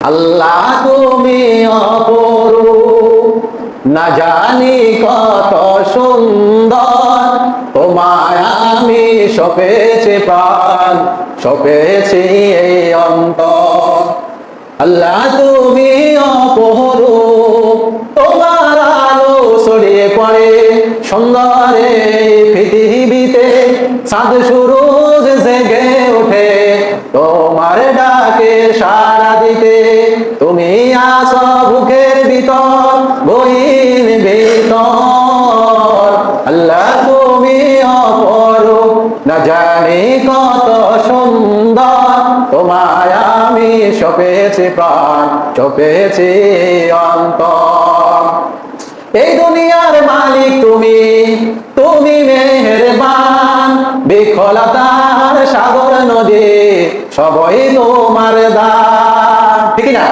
আল্লাহ তুমি অপরূপ, না জানি কত সুন্দর, তোমায় আমি সপেছি প্রাণ, সপেছি এই অন্তর। আল্লাহ তুমি অপরূপ, তোমার আলো ছড়িয়ে পড়ে সুন্দর এই পৃথিবীতে, চাঁদ সূরজ জেগে ওঠে তোমার ডাকে সাড়া দিতে। তুমি আছো বুকের ভিতর, গহীন ভিতর। আল্লাহ তুমি অপরূপ, না জানি কত সুন্দর, তোমায় আমি সপেছি প্রাণ, সপেছি অন্তর। এই দুনিয়ার মালিক তুমি, তুমি মেহেরবান, বিফলতার সাগর নদী সবই তোমার দান, ঠিক না?